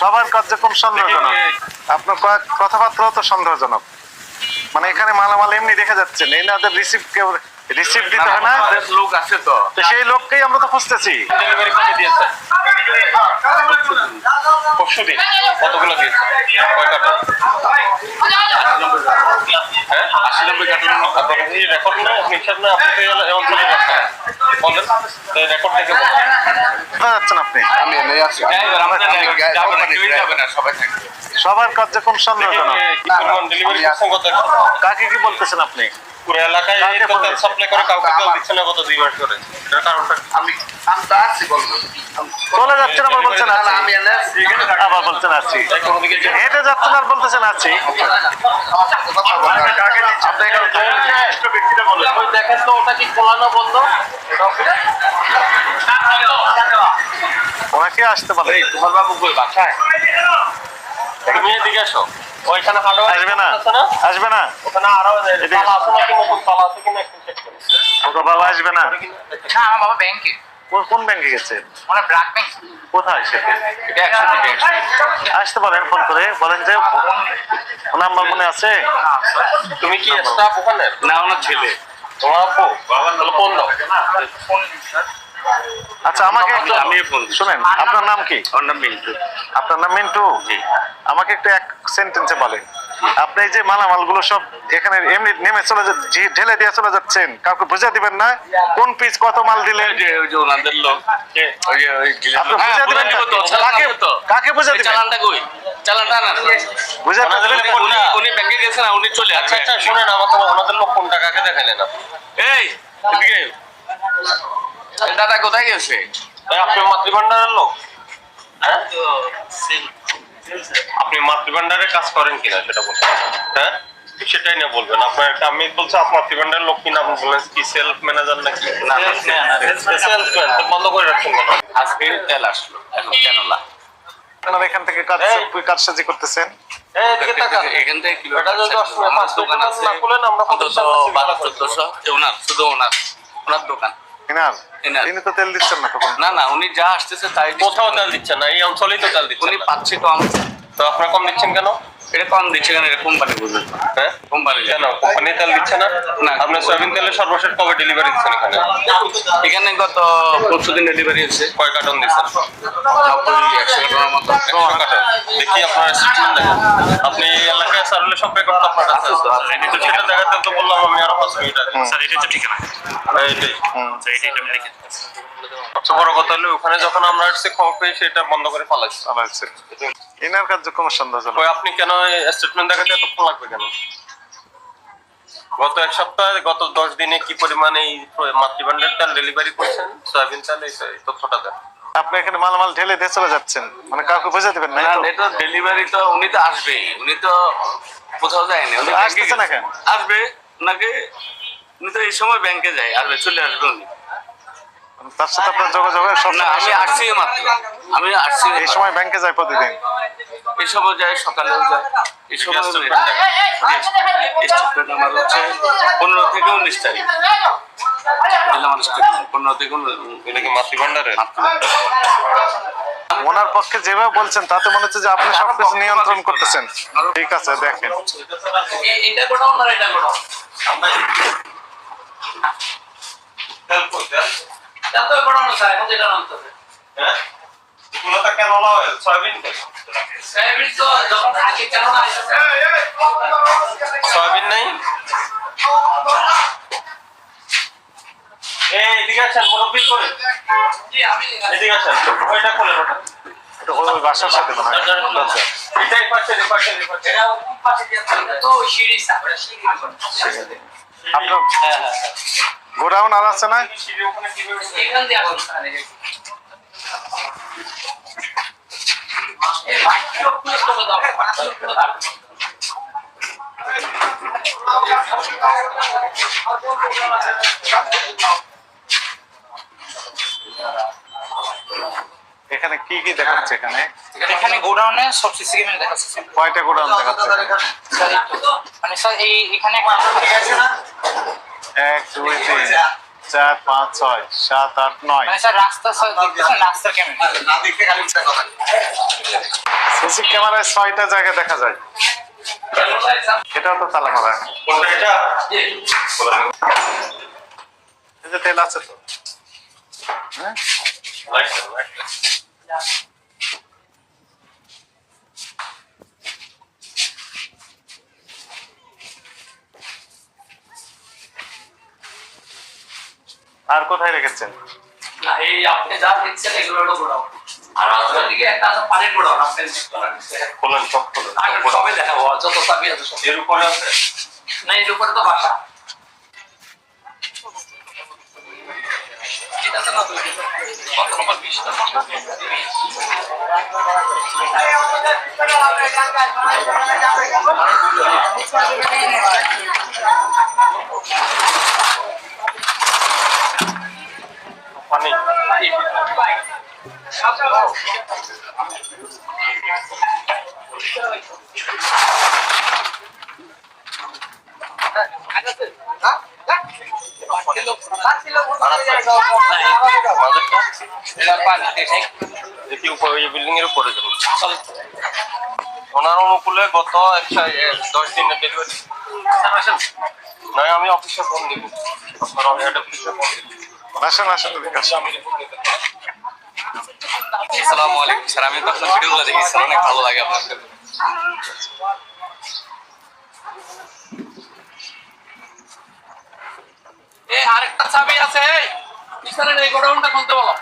সবার কার্যক্রম সন্দেহজনক, আপনার কথাবার্তা তো সন্দেহজনক। মানে এখানে মালামাল এমনি দেখা যাচ্ছে, এনাদের রিসিভ দিতে হয় না, লোক আছে তো সেই লোককেই আমরা তো খুঁজতেছি। পরশুদিন কতগুলো দিয়েছে? কয় কার্টন? 80-90 কার্টুন রেকর্ড না আপনি হিসাব না আপনি অঞ্চলে বলেন রেকর্ড থেকে যাচ্ছেন আপনি, আমি আছি যাবে না, সবাই থাকবে। সবার কার্যক্রম সন্দেহজনক। ডেলিভারি করছেন কত? কাকে কি বলতেছেন আপনি? পুরো এলাকায় তেল সাপ্লাই করে কাউকে তেল দিচ্ছে না গত 2 মাস ধরে। এর কারণটা আমি তো আসছি বলবো, চলে যাচ্ছেন আবার বলছেন আছি, আমি আবার বলছেন আছি, হেঁটে যাচ্ছেন আর বলতেছেন আছি। দেখেন তো ওটা কি খোলানো বন্ধ? ওনাকে আসতে পারে। তোমার বাবু কই বাসায়? তুমি এদিকে আসো। ওইখানে হাঁটো আসবে না, আসবে না, ওখানে আরো তালা আছে নাকি নতুন তালা আছে কিনা একটু চেক করুন। ওকে বাবা আসবে না। না আমার বাবা ব্যাংকে, কোন ব্যাংকে গেছে? মানে ব্র্যাক ব্যাংক। কোথায় সেটা? এটা 100 আসতে পারেন, ফোন করে বলেন যে নাম্বার মনে আছে। তুমি কি স্টাফ ওখানে? না, ওনার ছেলে। তোমার আপু বাবার নাম ফোন দাও। আচ্ছা আমাকে একটু আমি ফোন শুনেন, আপনার নাম কি? ওর নাম মিন্টু। আপনার নাম মিন্টু? আমাকে একটু এক সেন্টেন্সে বলেন, আপনি এই যে মালামালগুলো সব এখানে এমনি নেমে চলে ঢেলে দিয়ে চলে যাচ্ছেন, কাউকে বুঝে দিবেন না কোন পিস কত মাল দিলেন? ওই যে ওনাদের লোক, আপনি বুঝে দিবেন না? কাকে বুঝে দিবেন? চালানটা কই? চালানটা না বুঝে দিবেন? উনি ব্যাংকে গেছেন না, উনি চলে আচ্ছা আসবে। আচ্ছা শুনেন আমাকে ওনাদের লোক কোন টাকাকে দেখাইলেন না? এই এদিকে দাদা কোথায় গেছে? আপনি মাতৃভান্ডারের লোক? হ্যাঁ আপনি মাতৃভান্ডারের কাজ করেন কিনা সেটা বলুন। হ্যাঁ সেটাই না বলবেন। আপনার আমি বলছি আপনার মাতৃভান্ডারের লোক কিনা, আপনি বললেন কি সেলফ ম্যানেজার নাকি? সেলসম্যান তো বন্ধ করে রাখছেন কেন? আজকে তেল আসলো, এখন কেন না? আপনারা এখান থেকে কাজসাজি করতেছেন। এখান থেকে কিলো এটা যদি আমার দোকান আছে না খুলেন আমরা অন্তত 1200-1400। ওনার দোকান। এনার তিনি তো তেল দিচ্ছেন না তখন। না উনি যা আসতেছে তাই কোথাও তেল দিচ্ছেন না, এই অঞ্চলেই তো তেল দিচ্ছেন উনি না। পাচ্ছে কম। তো আপনারা কম দিচ্ছেন কেন? এটা কম দিচ্ছে কেন? এটা কোম্পানি বুঝবে। হ্যাঁ কোম্পানি কেন কোম্পানি তেল দিচ্ছে না? না। আপনি সয়াবিন তেলের সর্বশেষ কবে ডেলিভারি দিচ্ছেন এখানে? এখানে গত 15 দিন ডেলিভারি হয়েছে। কয় কার্টন দিচ্ছেন? 90-100 কার্টনের মতো। 100 কার্টন। দেখি আপনার স্টেটমেন্ট দেখেন। আপনি এই এলাকায় সার্ভে সব রেকর্ড তো আপনার কাছে আছে। তো সেটা দেখাতে তো বললাম আমি আরো 5 মিনিট আগে। স্যার এটা তো ঠিকানা। এইটাই। স্যার এটা আমি লিখে দিচ্ছি। সবচেয়ে বড় কথা হলো ওখানে যখন আমরা আসছি খবর পেয়ে সেটা বন্ধ করে পালাইছি। এনার কার্যক্রম সন্দেহজনক। কই আপনি কেন স্টেটমেন্ট দেখাতে এতক্ষণ লাগবে কেন? গত এক সপ্তাহে গত 10 দিনে কি পরিমাণে এই মাতৃভান্ডার তেল ডেলিভারি করছেন, সয়াবিন তেল, এই তথ্যটা দেন। আপনি এখানে মালামাল ঢেলে দিয়ে চলে যাচ্ছেন, মানে কাউকে বুঝে দিবেন না? এটা ডেলিভারি তো উনি তো আসবেই, উনি তো কোথাও যায়নি। উনি আসতেছে না কেন? আসবে নাকি? উনি তো এই সময় ব্যাংকে যায়, আসবে, চলে আসবে উনি। তার সাথে আপনার যোগাযোগ হয় সব? না আমি আসছি মাত্র, আমি আসছি। এই সময় ব্যাংকে যায় প্রতিদিন? এই সময় যায়, সকালেও যায়। এই সময় স্টেটমেন্ট আমার হচ্ছে 15 থেকে 19 তারিখ। আমার স্টেটমেন্ট 15 থেকে 19। এটা কি মাতৃভান্ডারের? ওনার পক্ষে যেভাবে বলছেন তাতে মনে হচ্ছে যে আপনি সবকিছু নিয়ন্ত্রণ করতেছেন। ঠিক আছে দেখেন। এটা কোটাও না, এটা কোটাও তো কোটাও না স্যার, এখন যেটা নামতেছে। হ্যাঁ এগুলোটা কেন লাও সয়াবিন তেল? সয়াবিন তো যখন থাকে কেন না? সয়াবিন নাই। এই এদিকে আসেন, মুরব্বি করে জি আমি এদিকে আসেন, ওইটা করে ওটা এটা ওই বাসার সাথে মনে হয়। এটাই পাশে এটা কোন পাশে দিয়ে তো সিঁড়ি সামনে সিঁড়ি। আপনার গোডাউন আর আছে না? এখান দিয়ে আসুন স্যার। এই বাকি লোক তো দাও, বাকি লোক তো দাও। এখানে কি কি দেখাচ্ছে? এখানে গোডাউনে সব সিসি ক্যামেরা দেখাচ্ছে স্যার। কয়টা গোডাউন দেখাচ্ছে? স্যার এই তো, মানে স্যার এই এখানে একটা আছে না, 1 2 3 4 5 6 7 8 9 মানে স্যার রাস্তা স্যার দেখতেছেন রাস্তার ক্যামেরা না দেখে খালি মিথ্যা কথা। সিসি ক্যামেরায় 6টা জায়গা দেখা যায়। এটাও তো তালা মারা। কোনটা এটা? এই যে তেল আছে তো। হ্যাঁ রাইট রাইট। আর কোথায় রেখেছেন? না এই আপনি যা দেখছেন এগুলো হলো গোডাউন আর রাস্তার দিকে একটা আছে পানির গোডাউন আপনি খোলেন সব খোলেন। আগে সবে দেখাবো যত চাবি আছে সব এর উপরে আছে? না এর উপরে তো বাসা এটা তো না কত নম্বর 20 পানি। দেখি উপরে এই বিল্ডিং এর উপরে যাবো। ওনার অনুকূলে গত 10 দিনের ডেলিভারি। নয় আমি অফিসে ফোন দিব। আপনারা হেড অফিসে ফোন দিন। আসেন আসেন এদিকে আসেন। আসসালামু আলাইকুম স্যার আমি তো আপনার ভিডিওগুলো দেখি স্যার অনেক ভালো লাগে আপনার আরেকটা চাবি আছে পিছনের এই গোডাউনটা খুলতে বলো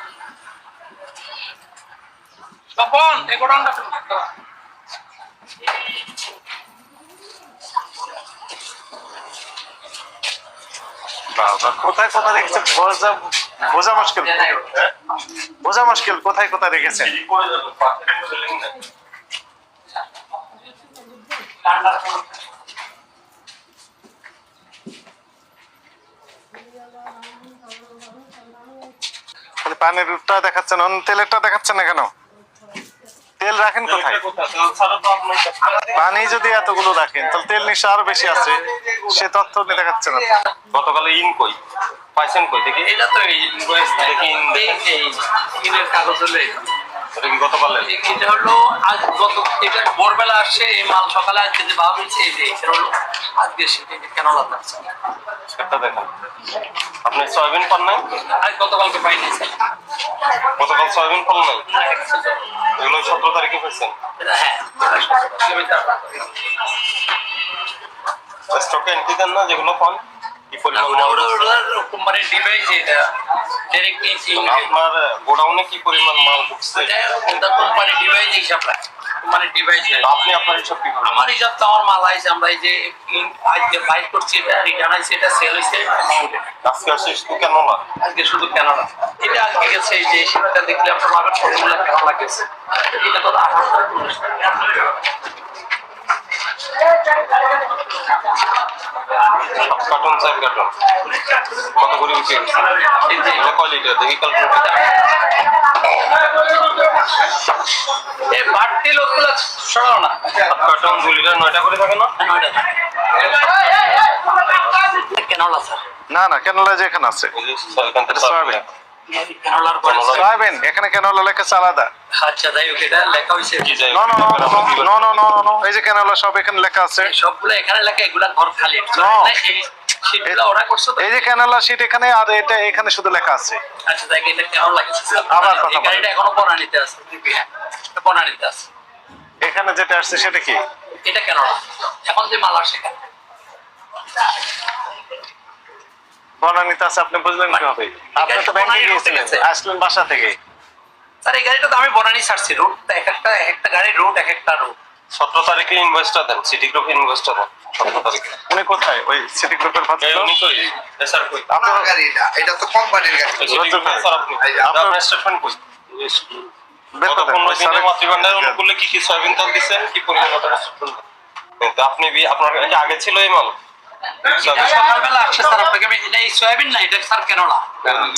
তপন এই গোডাউনটা খুলতে বাবা, কোথায় কোথায় রেখেছেন বোঝা মুশকিল। বোঝা মুশকিল কোথায় কোথায় রেখেছেন। কি করে যাবো? পাঁচটা বিল্ডিং না। খালি পানির রুটটা দেখাচ্ছেন, অন্য তেলেরটা দেখাচ্ছেন না কেন? তেল রাখেন কোথায়? পানি যদি এতগুলো রাখেন তাহলে তেল নিশ্চয় আরো বেশি আছে, সে তথ্য নিয়ে দেখাচ্ছেন না। গতকালে ইন কই পাইছেন কই দেখি এটা তো এই ইনভয়েস দেখি এই ইনের কাগজ হলে এটা কি গতকালে এটা হলো আজ গত এটা ভোরবেলা আসছে এই মাল সকালে আজকে যে ভাব হয়েছে এই যে এটা হলো আজকে সেটা কেন লাগছে সেটা দেখেন আপনি সয়াবিন পান নাই আজ গতকালকে পাইনি স্যার গতকাল সয়াবিন পান নাই এগুলো 17 তারিখে পাইছেন হ্যাঁ স্টকে এন্ট্রি দেন না যেগুলো পান কি পরিমাণ মাল কোম্পানির ডিভাইস এটা ডাইরেক্ট আপনার গোডাউনে কি পরিমাণ মাল ঢুকছে এটা কোম্পানির ডিভাইস হিসাব রাখে কোম্পানির ডিভাইস আপনি আপনার হিসাব কি করবেন আমার হিসাব তো আমার মাল আইছে আমরা এই যে আজকে ফাইল করছি এটা রিটার্ন আইছে এটা সেল হয়েছে অ্যামাউন্টে আজকে আসছে শুধু কেন না আজকে শুধু কেন না এটা আজকে গেছে এই যে সেটা দেখলে আপনার ভাবেন ফর্মুলা কেন লাগেছে এটা তো 7 কার্টন 4 কার্টন কত করে বিক্রি করছেন এটা কয় লিটার দেখি ক্যালকুলেট এই বাড়তি লোকগুলো সরাও না 7 কার্টন 2 লিটার 9টা করে থাকে না কেন না স্যার না না কেনলা যে এখানে আছে এই যে সয়াবিন এটা সয়াবিন। কেনলার পরে সয়াবিন এখানে কেনলা লেখা আছে আলাদা। আচ্ছা যাই হোক এটা লেখা হয়েছে কি যায় no no no no no no no এই যে কেনলা সব এখানে লেখা আছে। সবগুলো এখানে লেখা এগুলা ঘর খালি এই শীটগুলো ওরা করছে তো এই যে কেনলা শীট এখানে আর এটা এখানে শুধু লেখা আছে। আচ্ছা দেখ এটা কেমন লাগছে আবার কথা এই গাড়িটা এখনো বনানীতে আছে দেখবি হ্যাঁ বনানীতে আছে এখানে যেটা আসছে সেটা কি? এটা কেন না এখন যে মাল আসে কেন বনানীতে আছে আপনি বুঝলেন কিভাবে? আপনি তো ব্যাংকে গিয়েছিলেন আসলেন বাসা থেকে। স্যার এই গাড়িটা তো আমি বনানী ছাড়ছি রুটটা এক একটা গাড়ির রুট এক একটা রুট 17 তারিখে ইনভয়েসটা দেন সিটি গ্রুপ ইনভয়েসটা দেন 17 তারিখে উনি কোথায়? ওই সিটি গ্রুপের এই ভাবছিল উনি কই স্যার কই আমার গাড়ি এটা তো কোম্পানির গাড়ি সিটি গ্রুপ স্যার আপনি আপনার স্টেটমেন্ট কই বের গত করে 15 দিনে মাতৃভান্ডার অনুকূলে কি কি সয়াবিন তেল দিচ্ছেন কি পরিমাণ ওটা স্টেটমেন্ট তো আপনি আপনার কি আগে ছিল এই মাল সকালবেলা আসছে স্যার আপনাকে আমি এটা এই সয়াবিন না এটা স্যার কেন না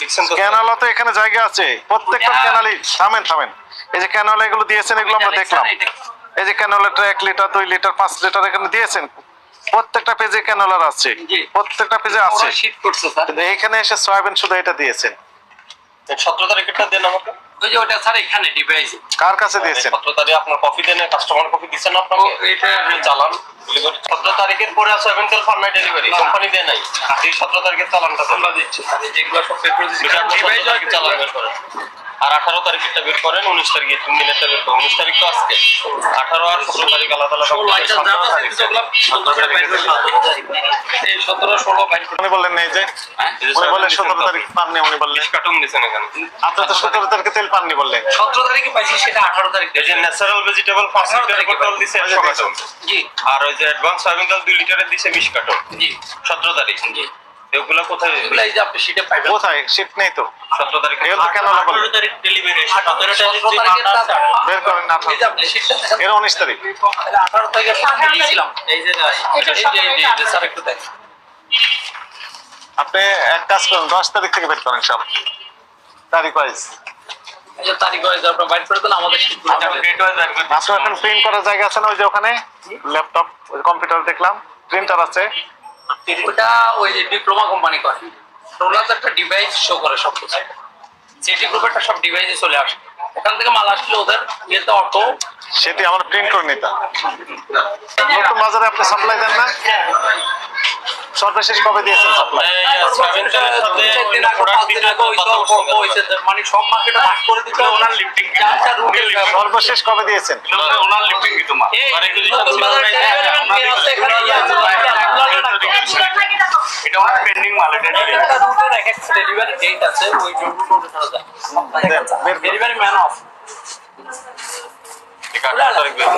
লিখছেন তো ক্যানালা তো এখানে জায়গা আছে প্রত্যেকটা ক্যানালই থামেন এই যে ক্যানালা এগুলো দিয়েছেন এগুলো আমরা দেখলাম। এই যে ক্যানালাটা 1 লিটার 2 লিটার 5 লিটার এখানে দিয়েছেন প্রত্যেকটা পেজে ক্যানোলার আছে, জি। প্রত্যেকটা পেজে আছে, শীত করছে স্যার। কিন্তু এখানে এসে সয়াবিন শুধু এটা দিয়েছেন। 17 তারিখেরটা দেন আমাকে। ওই যে ওটা স্যার এখানে ডিভাইস। কার কাছে দিয়েছেন? 17 তারিখে আপনার কপি দেন, কাস্টমার কপি দিচ্ছেন আপনাকে। এটা চালান ডেলিভারি 17 তারিখের পরে আছে সেভেন্টাল ফরম্যাট ডেলিভারি কোম্পানি দেয় নাই। এই 17 তারিখের চালানটা দেন। আমরা দিচ্ছি স্যার, এই যেগুলো সব পেপার ডিভাইস চালান বের করেন। আর 18 তারিখেরটা বের করেন, 19 তারিখে 3 দিনেরটা বের করেন। 19 তারিখ তো আজকে, 18 আর 17 তারিখ আলাদা আলাদা। 17 তারিখ যেগুলো 17 তারিখ বাইর করে 17 তারিখ এই 17 16 বাইর করে। উনি বললেন না এই যে উনি বললেন 17 তারিখ পাননি, উনি বললেন কার্টুন দিছেন এখানে। আপনি তো 17 তারিখে তেল পাননি বললেন। 17 তারিখে পাইছি, সেটা 18 তারিখ এই যে ন্যাচারাল ভেজিটেবল 5 লিটারের বোতল দিছে 100 কার্টন। জি আর ওই যে অ্যাডভান্স সয়াবিন তেল 2 লিটারের দিছে 20 কার্টন। জি 17 তারিখ। জি এগুলা কোথায়? এগুলো এই যে আপনি শীটে পাইবেন। কোথায় শিট নেই তো? 17 তারিখে এগুলো তো ক্যানোলা বললেন। 18 তারিখ ডেলিভারি, 17 তারিখের বের করেন না। এই যে আপনি শীটটা দেখেন, এর 19 তারিখ। তাহলে 18 তারিখে পাঠিয়ে দিয়েছিলাম। এই যে এই যে স্যার একটু দেখেন। আপনি এক কাজ করুন, 10 তারিখ থেকে বের করেন সব তারিখ ওয়াইজ। এই যে তারিখ ওয়াইজ আপনারা বাইর করে দেন আমাদের শীটগুলো। ডেট ওয়াইজ বের করতে। আপনার এখন প্রিন্ট করার জায়গা আছে না ওই যে ওখানে ল্যাপটপ কম্পিউটার দেখলাম প্রিন্টার আছে। ওটা ওই যে ডিপ্লোমা কোম্পানি করে, ওরা তো একটা ডিভাইস শো করে সব কিছু। সিটি গ্রুপেরটা সব ডিভাইসে চলে আসে, ওখান থেকে মাল আসলে ওদের ইয়েতে অটো। সেটি আমরা প্রিন্ট করে নিতাম। নতুন বাজারে আপনি সাপ্লাই দেন না? সর্বশেষ কবে দিয়েছেন সাপ্লাই? সয়াবিন তেলের সাথে প্রোডাক্ট দিতে মানে সব মার্কেটে ভাগ করে দিতে হবে। ওনার লিফটিং সর্বশেষ কবে দিয়েছেন? ওনার লিফটিং দিতে মা এই আর এগুলি নতুন বাজারে ডেলিভারি আছে, এখানে ইয়ে আছে, এটা ওনার পেন্ডিং মাল। এটা একটা রুটের এক একটা ডেলিভারি ডেট আছে, ওই রুট অনুসারে যায়। ডেলিভারি ম্যান অফ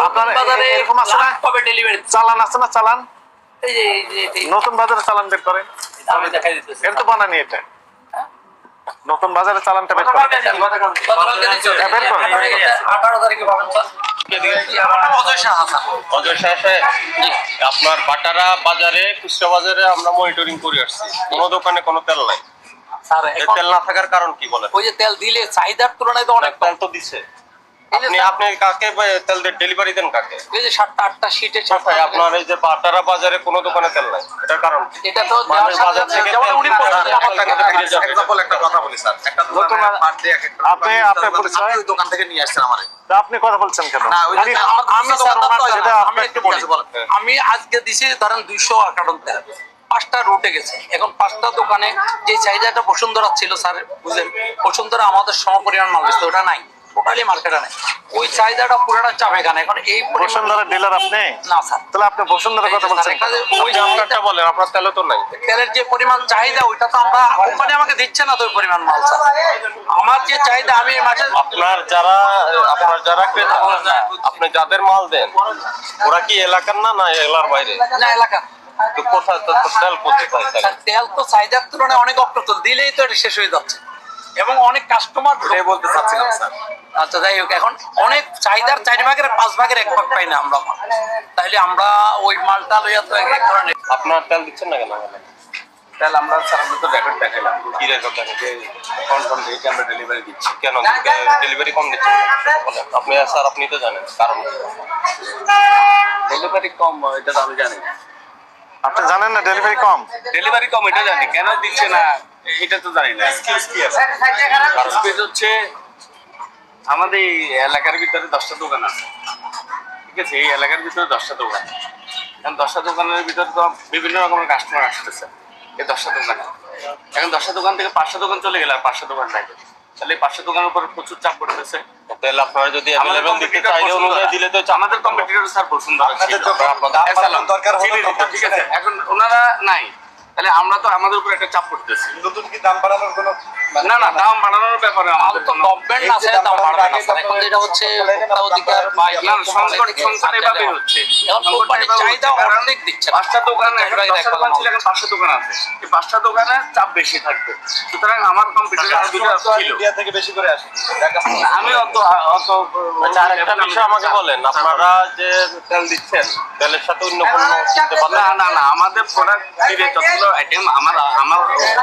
আপনার বাজারে এরকম আছে না? কবে ডেলিভারি? চালান আছে না? চালান এই যে এই নতুন বাজারে চালান বের করেন। আমি দেখাই দিতেছি। এর তো বানানি এটা। নতুন বাজারে চালানটা বের করেন। গতকালকে দিয়েছে, 18 তারিখে পাবেন স্যার। আমার নাম অজয় সাহা স্যার। অজয় শাহ সাহেব, আপনার বাটারা বাজারে, খুচরা বাজারে আমরা মনিটরিং করে আসছি, কোনো দোকানে কোনো তেল নাই। স্যার এই এখন তেল না থাকার কারণ কি বলেন? ওই যে তেল দিলে চাহিদার তুলনায় তো অনেক তেল তো দিছে। আপনি কাকে তেল ডেলিভারি দেন কাকে? এই যে 7টা 8টা শীটে কোথায় আপনার এই যে বাটারা বাজারে কোনো দোকানে তেল নাই, এটার কারণ কি? এটা তো মানুষ বাজার থেকে যেমন তেল উনি কিনে বলছেন আনতে আমার টাকা ফিরে যাবে। একটা কথা বলি স্যার, একটা নতুন দোকানে পার ডে এক একটা আপনি আপনার পরিচয় ওই দোকান থেকে নিয়ে আসছেন আমারে। তা আপনি কথা বলছেন কেন? না ওই যে আমি স্যার এটা আমি একটু বলি। আমি আজকে দিছি ধরেন 200 কার্টন তেল, 5টা রুটে গেছে। এখন 5টা দোকানে যে চাহিদাটা বসুন্ধরা ছিল স্যার, বুঝলেন, বসুন্ধরা আমাদের সমপরিমাণ মাল দিচ্ছে, ওটা নাই, টোটালি মার্কেটে নাই। ওই চাহিদাটা পুরোটা চাপ এখানে। এখন এই বসুন্ধরা ডিলার আপনি? না স্যার, তাহলে আপনি বসুন্ধরার কথা বলছেন কেন? ওই আপনি আপনারটা বলেন, আপনার তেল তো নাই। তেলের যে পরিমাণ চাহিদা ওইটা তো আমরা, কোম্পানি আমাকে দিচ্ছে না তো ওই পরিমাণ মাল স্যার। আমার যে চাহিদা আমি এই মাসে আপনার যারা ক্রেতা, আপনি যাদের মাল দেন ওরা কি এলাকার না না এলাকার বাইরে? না এলাকা তো কোথায় তো তেল কোথায় তাহলে? তেল তো চাহিদার তুলনায় অনেক অপ্রতুল, দিলেই তো এটা শেষ হয়ে যাচ্ছে এবং অনেক কাস্টমার এটাই বলতে চাচ্ছিলাম স্যার। আচ্ছা যাই হোক, এখন অনেক চাহিদার 4 ভাগের 5 ভাগের 1 ভাগ পাই না আমরা মাল। তাইলে আমরা ওই মালটা লইয়া তো এক ধরনের আপনার তেল দিচ্ছেন না কেন? তাহলে আমরা স্যার আমরা তো রেকর্ড দেখাইলাম কি রেকর্ড দেখেন? যে কোন ডেটে আমরা ডেলিভারি দিচ্ছি। কেন ডেলিভারি কম দিচ্ছেন বলেন? আপনি স্যার আপনি তো জানেন কারণ কি? ডেলিভারি কম এটা তো আমি জানি। আপনি জানেন না ডেলিভারি কম? ডেলিভারি কম এটা জানি, কেন দিচ্ছে না এটা তো জানি না। এক্সকিউজ কি আছে? কারণ হচ্ছে আমাদের এই এলাকার ভিতরে 10টা দোকান আছে, ঠিক আছে? এই এলাকার ভিতরে 10টা দোকান, এখন 10টা দোকানের ভিতরে তো বিভিন্ন রকমের কাস্টমার আসতেছে এই 10টা দোকানে। এখন 10টা দোকান থেকে 5টা দোকান চলে গেলে আর 5টা দোকান নাই, তাহলে এই 5টা দোকানের উপর প্রচুর চাপ পড়তেছে। তেল আপনারা যদি অ্যাভেলেবল দিতে চাইলে অনুযায়ী দিলে তো আমাদের কম্পিটিটর স্যার বসুন্ধরা ছিল। দরকার ঠিক আছে, এখন ওনারা নাই, তাহলে আমরা তো আমাদের উপর একটা চাপ পড়তেছে। নতুন কি দাম বাড়ানোর কোনো না না, দাম বাড়ানোর ব্যাপারে আমাদের তো গভর্নমেন্ট আছে দাম বাড়বে না স্যার। এখন যেটা হচ্ছে ভোক্তা অধিকার বা না, সংকট এভাবেই হচ্ছে। এখন কোম্পানির চাহিদা অনেক দিচ্ছে না। 5টা দোকান, 10টা দোকান ছিল, এখন 5টা দোকান আছে। এই 5টা দোকানে চাপ বেশি থাকবে, সুতরাং আমার কম্পিটিটর আর দুটো ছিল। ইন্ডিয়া থেকে বেশি করে আসে। আমি অত আচ্ছা, আরেকটা বিষয় আমাকে বলেন, আপনারা যে তেল দিচ্ছেন তেলের সাথে অন্য কোনো দিতে পারেন? না না না, আমাদের প্রোডাক্ট দিলে যতগুলো আইটেম আমার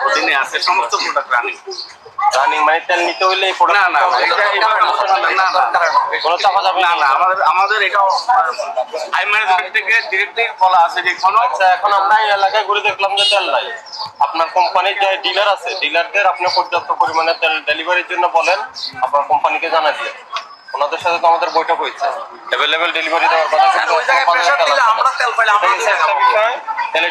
অধীনে আছে সমস্ত প্রোডাক্ট রানিং। রানিং মানে তেল নিতে হইলে এই product না না নিতে হবে। এটা না না কোনো চাপা যাবে না না আমাদের এটা হাই ম্যানেজমেন্ট থেকে ডিরেক্টলি বলা আছে যে কোনো আচ্ছা এখন আমরা এই এলাকায় ঘুরে দেখলাম যে তেল নাই আপনার কোম্পানির যে ডিলার আছে ডিলারদের আপনি পর্যাপ্ত পরিমাণে তেল ডেলিভারির জন্য বলেন আপনার কোম্পানিকে জানা দিয়ে ওনাদের সাথে তো আমাদের বৈঠক হয়েছে অ্যাভেলেবেল ডেলিভারি দেওয়ার কথা কিন্তু ওই জায়গায় কোম্পানির প্রেশার দিলে তেল আমরা তেল পাইলে আমরা আছে। একটা বিষয় তাহলে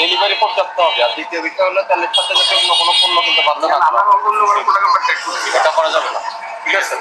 ডেলিভারি পর্যাপ্ত হবে আর দ্বিতীয় বিষয় হলো তেলের সাথে যাতে অন্য কোনো পণ্য কিন্তু বাদ না থাকে। আমরা অন্য কোনো প্রোডাক্ট আমরা ট্যাগ করি এটা করা যাবে না ঠিক আছে